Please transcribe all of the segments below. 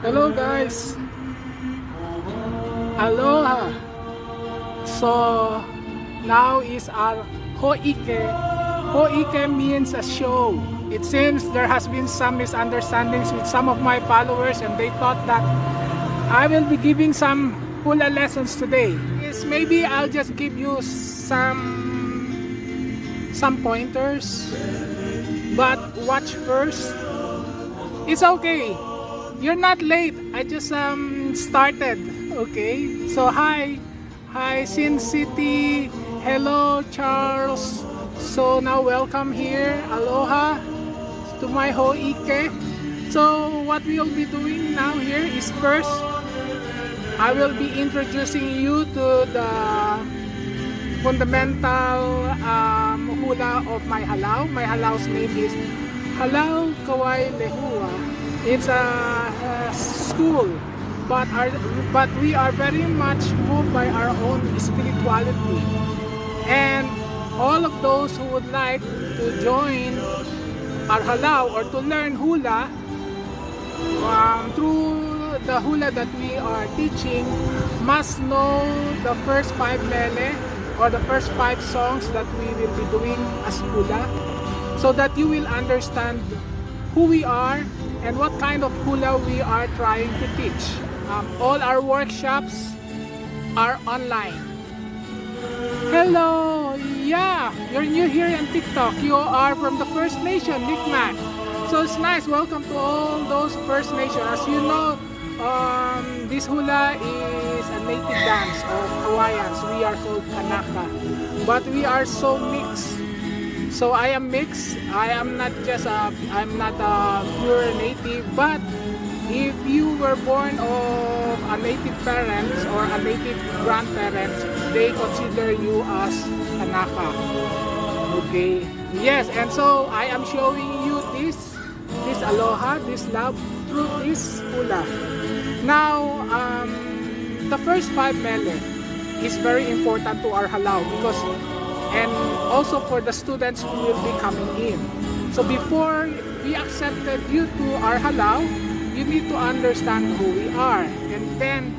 Hello guys, aloha. So now is our hoike. Hoike means a show. It seems there has been some misunderstandings with some of my followers, and they thought that I will be giving some hula lessons today. Yes, maybe I'll just give you some pointers, but watch first. It's okay. You're not late. I just started. Okay. So hi Sin City. Hello Charles. So now welcome here. Aloha to my hoike. So what we'll be doing now here is first I will be introducing you to the fundamental hula of my halau. My halau's name is Halau Kawai Lehua. It's a school, but we are very much moved by our own spirituality, and all of those who would like to join our halau or to learn hula through the hula that we are teaching must know the first 5 mele or the first 5 songs that we will be doing as hula, so that you will understand who we are and what kind of hula we are trying to teach. All our workshops are online. Hello, yeah, you're new here in TikTok. You are from the First Nation, Mi'kmaq. So it's nice. Welcome to all those First Nation. As you know, this hula is a native dance of Hawaiians. We are called Kanaka, but we are so mixed. So I am mixed. I'm not a pure native, but if you were born of a native parents or a native grandparents, they consider you as Kanaka. Okay. Yes, and so I am showing you this aloha, this love through this hula. Now, the first 5 mele is very important to our halau because, and also for the students who will be coming in. So before we accepted you to our halau, you need to understand who we are, and then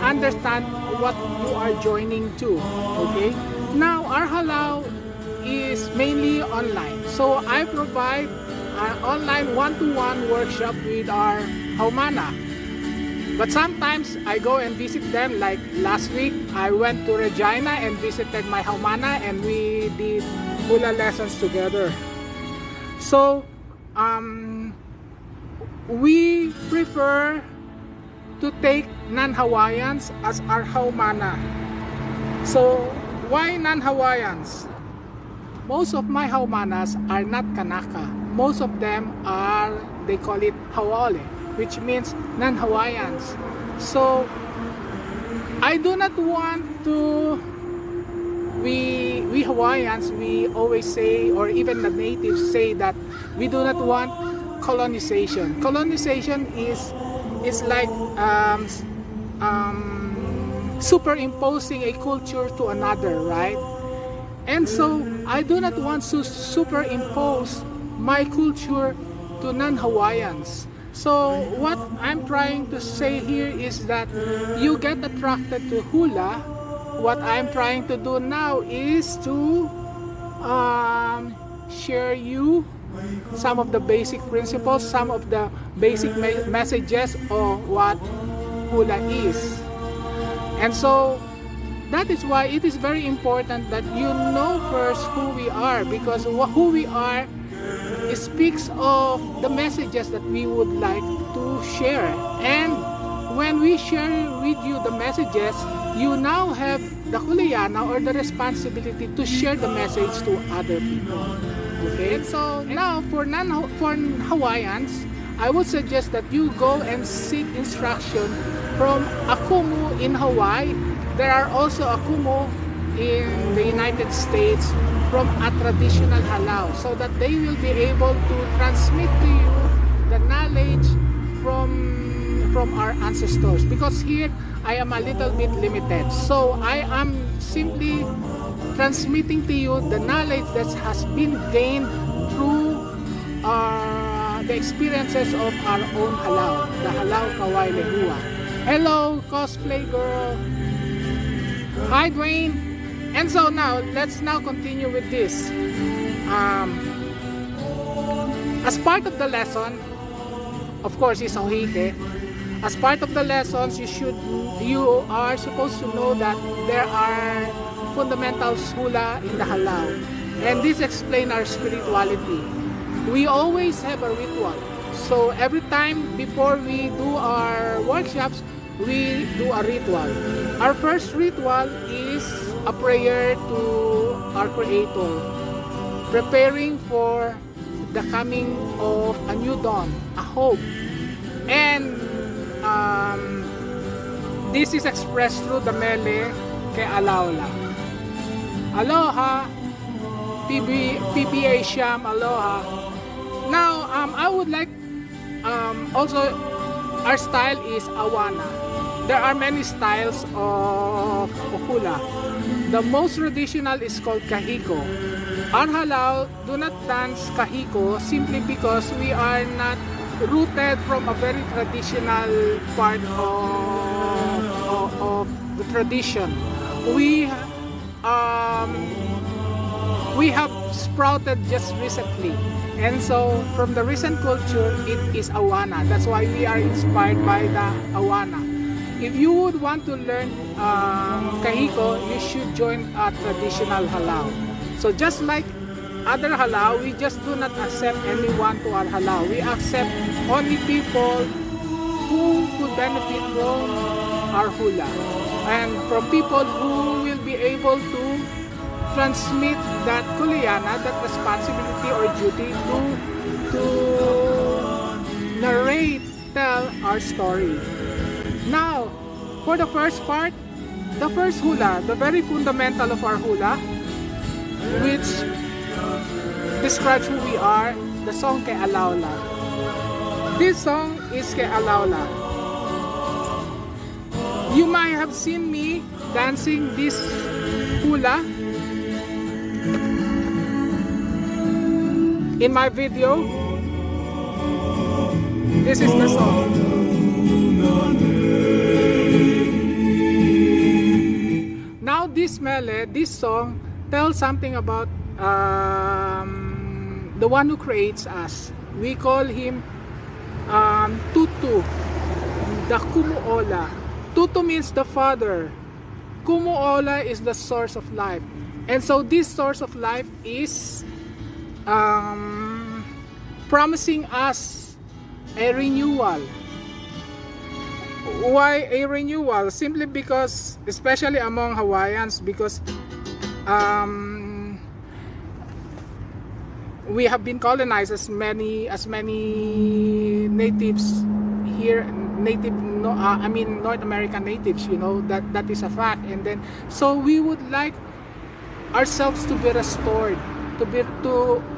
understand what you are joining to. Okay. Now our halau is mainly online, so I provide an online one-to-one workshop with our haumana. But sometimes I go and visit them. Like last week, I went to Regina and visited my haumana, and we did hula lessons together. So we prefer to take non-Hawaiians as our haumana. So why non-Hawaiians? Most of my haumanas are not Kanaka. Most of them are, they call it Hawale, which means non-Hawaiians. So I do not want to, we Hawaiians, we always say, or even the natives say, that we do not want colonization. Colonization is like superimposing a culture to another, right? And so I do not want to superimpose my culture to non-Hawaiians. So what I'm trying to say here is that you get attracted to hula. What I'm trying to do now is to share you some of the basic principles, some of the basic messages of what hula is. And so that is why it is very important that you know first who we are, because who we are speaks of the messages that we would like to share. And when we share with you the messages, you now have the kuleana or the responsibility to share the message to other people. Okay, and so now for Hawaiians, I would suggest that you go and seek instruction from Akumu in Hawaii. There are also Akumu in the United States from a traditional halau, so that they will be able to transmit to you the knowledge from our ancestors. Because here I am a little bit limited, so I am simply transmitting to you the knowledge that has been gained through the experiences of our own halaw, the halaw kawai lehua. Hello, cosplay girl. Hi, Dwayne. And so now, let's now continue with this. As part of the lesson, of course, is ohike. As part of the lessons, you are supposed to know that there are fundamentals hula in the halaw, and this explains our spirituality. We always have a ritual. So every time before we do our workshops, we do a ritual. Our first ritual is a prayer to our Creator, preparing for the coming of a new dawn, a hope. And this is expressed through the mele kay Alaula. Aloha, PBA Sham, aloha. Now, I would like, also, our style is awana. There are many styles of hula. The most traditional is called kahiko. Our halaw do not dance kahiko simply because we are not rooted from a very traditional part of the tradition. We have sprouted just recently, and so from the recent culture it is awana. That's why we are inspired by the awana. If you would want to learn kahiko, you should join a traditional halaw. So just like other halaw, we just do not accept anyone to our halaw. We accept only people who could benefit from our hula, and from people who will be able to transmit that kuleana, that responsibility or duty to narrate, tell our story. Now, for the first part, the first hula, the very fundamental of our hula, which describes who we are, the song kay Alaula. This song is kay Alaula. You might have seen me dancing this hula in my video. This is the song. Now this mele, this song tells something about the one who creates us. We call him Tutu, the Kumuola. Tutu means the father. Kumuola is the source of life. And so this source of life is promising us a renewal. Why a renewal? Simply because, especially among Hawaiians, because we have been colonized as many natives here, North American natives, you know, that is a fact. And then so we would like ourselves to be restored,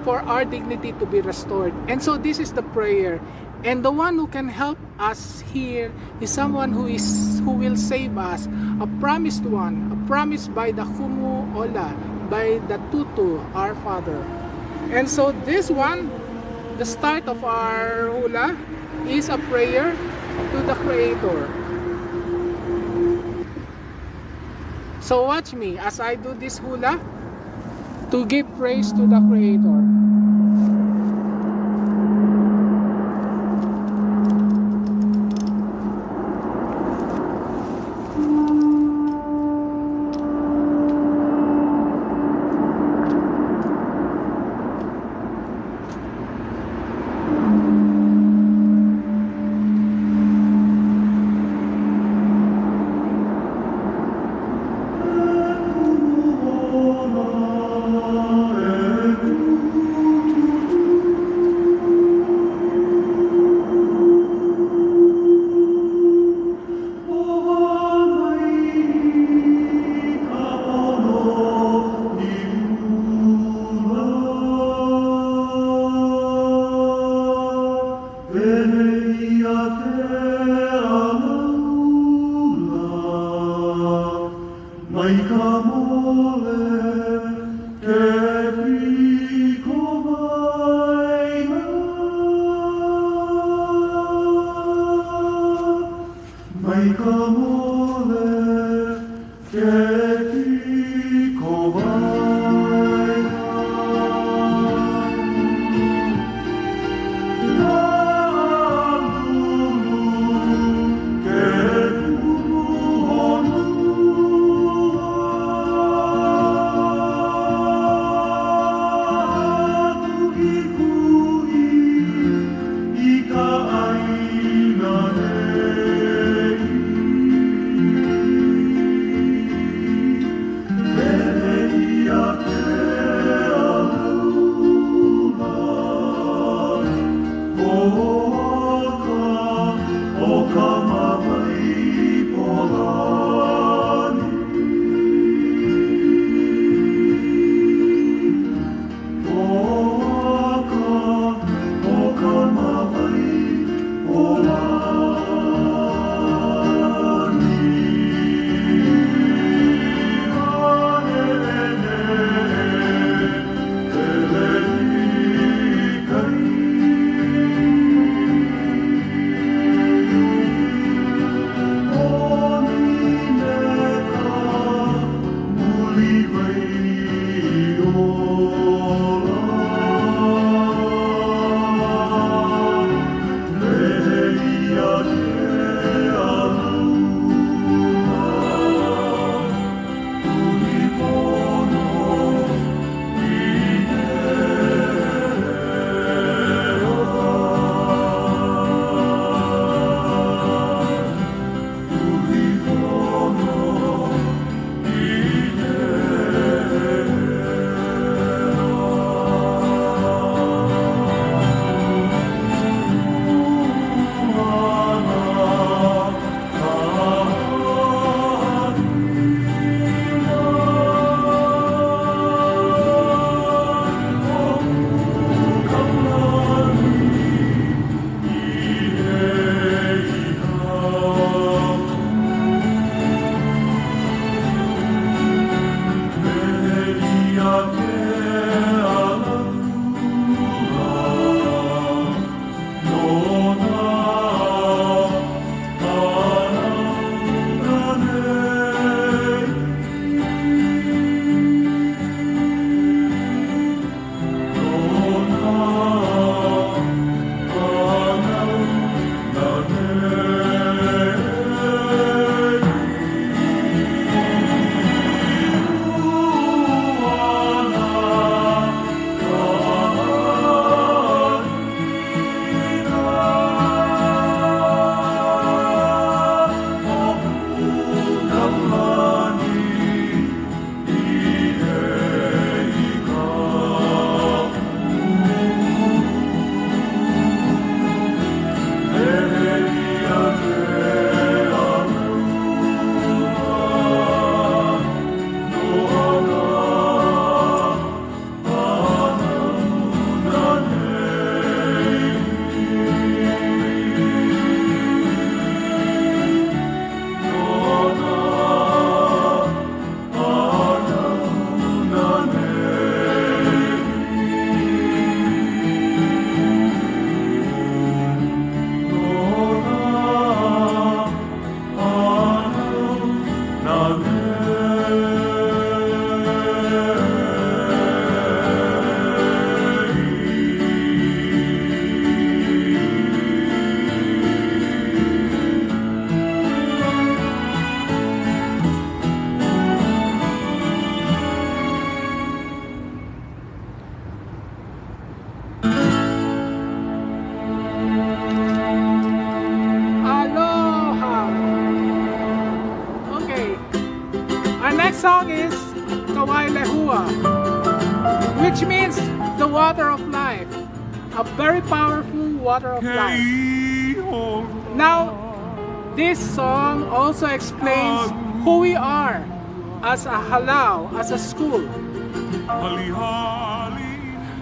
for our dignity to be restored. And so this is the prayer. And the one who can help us here is someone who will save us, a promised one, a promise by the Kumuola, by the Tutu, our father. And so this one, the start of our hula, is a prayer to the Creator. So watch me as I do this hula to give praise to the Creator. May kamole keki kowai song is Hula, which means the water of life, a very powerful water of life. Now, this song also explains who we are as a halal, as a school.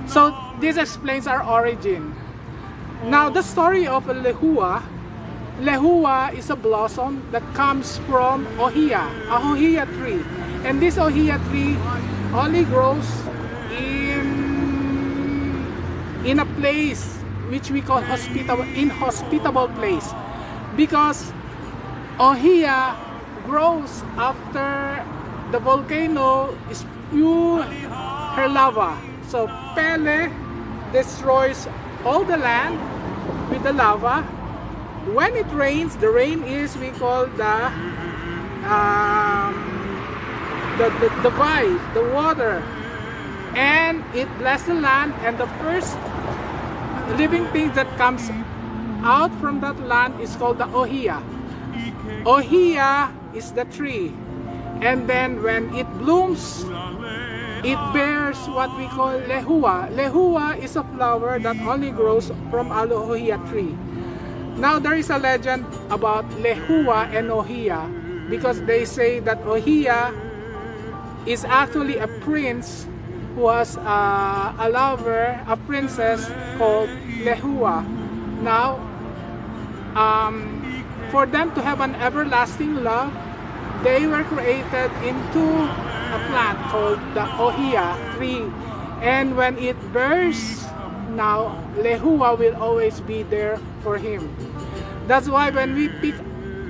So this explains our origin. Now, the story of Lehua is a blossom that comes from ohia, a ohia tree. And this ohia tree only grows in a place which we call inhospitable place, because Ohia grows after the volcano spew her lava. So Pele destroys all the land with the lava. When it rains, the rain is we call the vibe, the water, and it blesses the land, and the first living thing that comes out from that land is called the Ohia. Ohia is the tree, and then when it blooms, it bears what we call lehua. Lehua is a flower that only grows from a Ohia tree. Now there is a legend about lehua and Ohia, because they say that Ohia is actually a prince who has a lover, a princess called lehua. Now, for them to have an everlasting love, they were created into a plant called the Ohia tree. And when it bursts, now lehua will always be there for him. That's why when we pick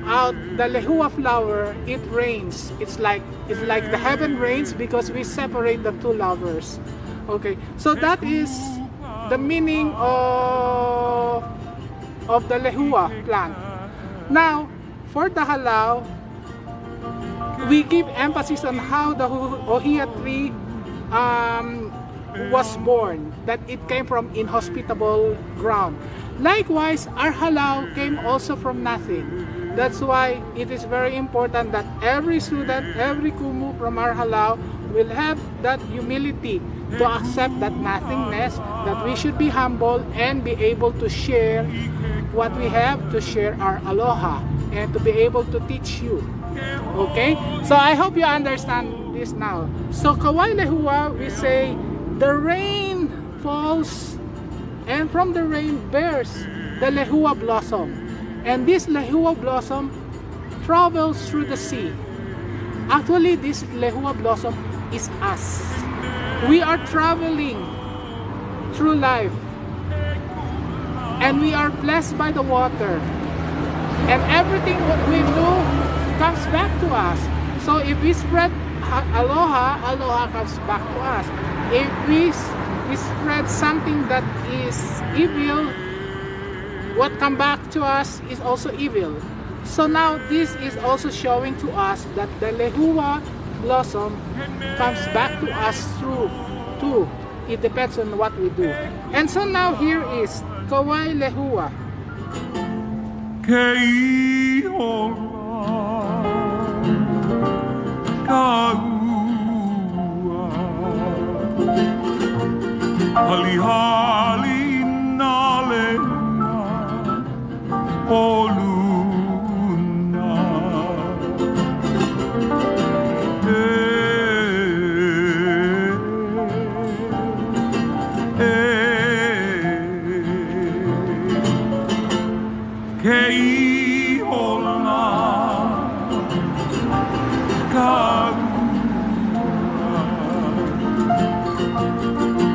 out the lehua flower, it rains. It's like the heaven rains, because we separate the two lovers. Okay, so that is the meaning of the lehua plant. Now, for the halaw, we give emphasis on how the Ohia tree was born, that it came from inhospitable ground. Likewise, our halaw came also from nothing. That's why it is very important that every student, every kumu from our halaw will have that humility to accept that nothingness, that we should be humble and be able to share what we have, to share our aloha, and to be able to teach you. Okay, so I hope you understand this now. So kawai lehua, we say the rain falls, and from the rain bears the lehua blossom, and this lehua blossom travels through the sea. Actually, this lehua blossom is us. We are traveling through life, and we are blessed by the water, and everything what we do comes back to us. So if we spread aloha, aloha comes back to us. If we spread something that is evil, what comes back to us is also evil. So now this is also showing to us that the lehua blossom comes back to us through too. It depends on what we do. And so now here is kawai lehua. Hali-hali na lehua o luna. Kei ola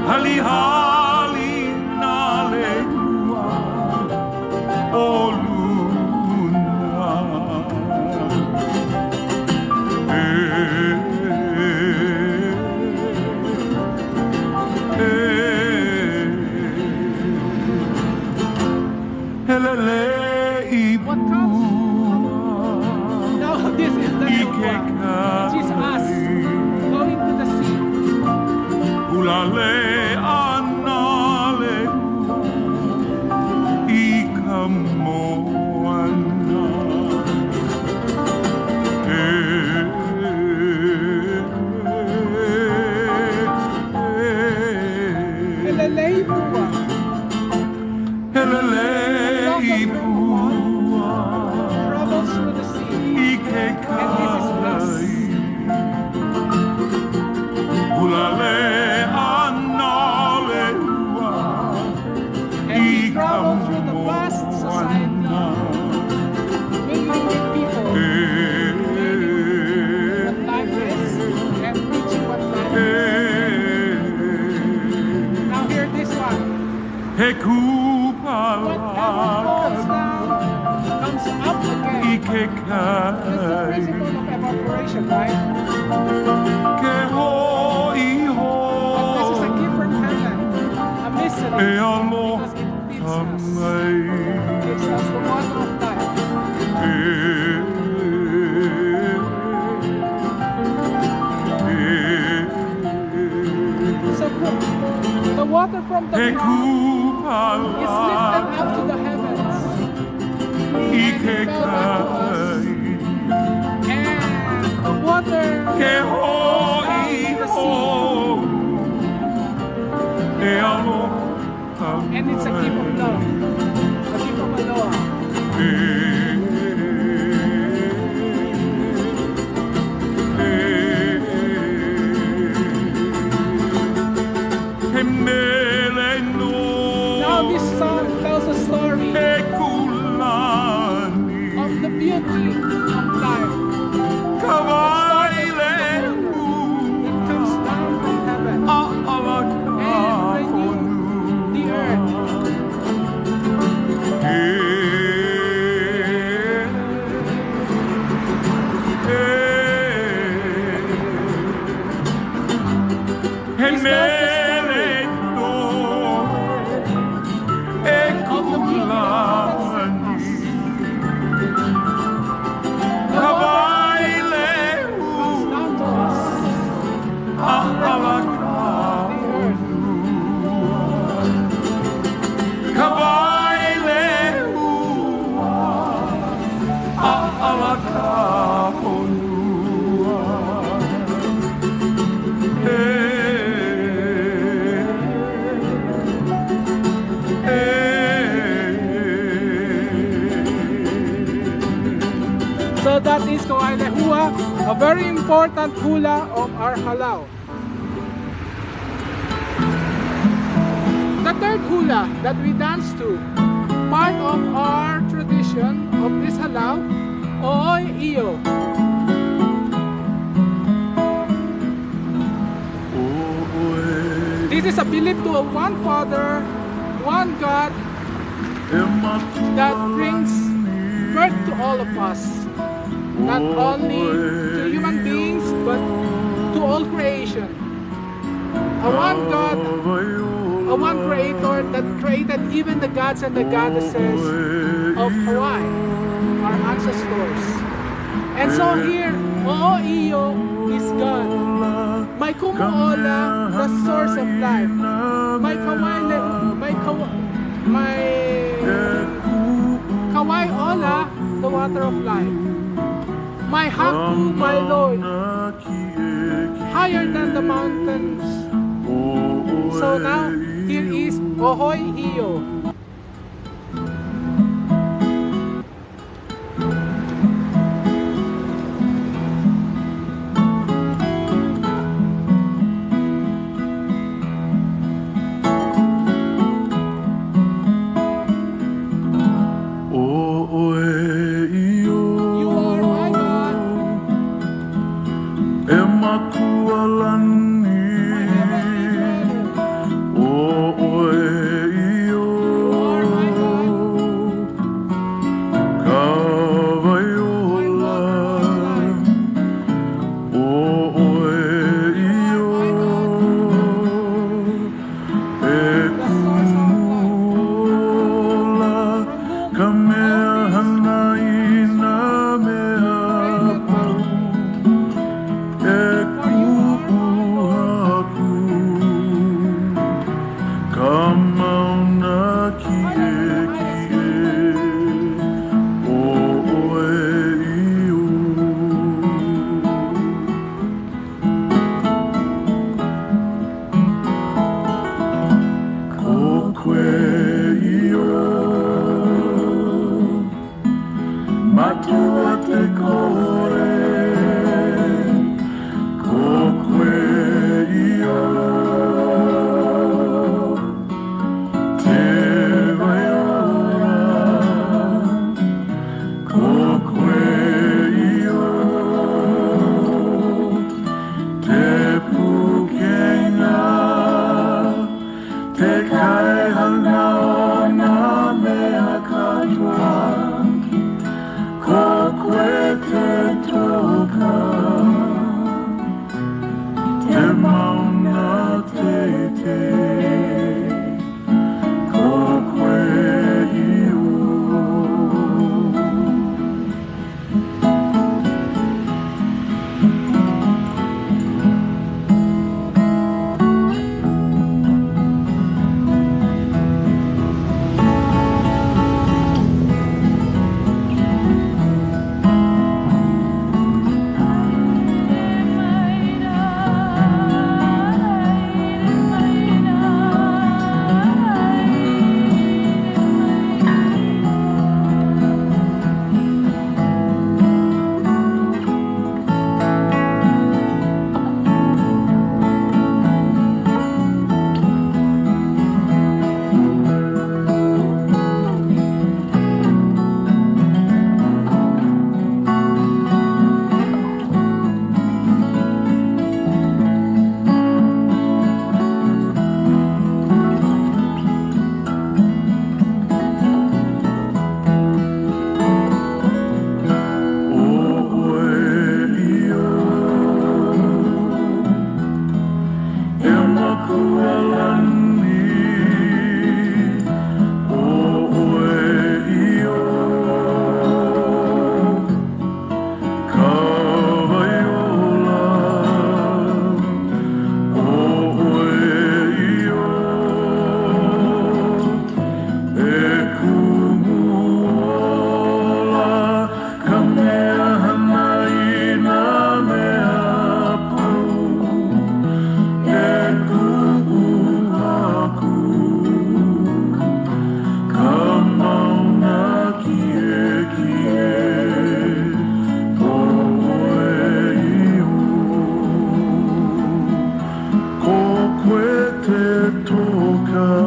hali-hali na lehua o luna. What comes? No, this is the lehua, which is us going to the sea. Ulale anale ikamoana. Helelei pua. Helelei pua Travels through the sea. And this is us. Ulale anale That's the principle of evaporation, right? But this is a gift from heaven, a mystery, because it feeds us, gives us the water of life. So the water from the ground is lifted up to the heavens, and it fell back to us. And the water goes down to the sea. And it's a gift of love, a gift of aloha. Now this song tells a story of the beauty of life. That comes down from heaven and renew the earth. This tells the story of the beauty that comes us. The water comes down to us and renew the earth. So that is Hua, a very important hula of our halau. The third hula that we dance to, part of our tradition of this halau, Oy Iyo. This is a belief to one Father, one God, that brings birth to all of us. Not only to human beings, but to all creation. A one God, a one creator that created even the gods and the goddesses of Hawaii, our ancestors. And so here, O'Iyo is God. May Kumuola, the source of life. May Kawai Ola, the water of life. My Haku, my Lord, higher than the mountains. So now, here is Ohoy Iyo. Oh koe toka te mauna te ko koe iu. Toka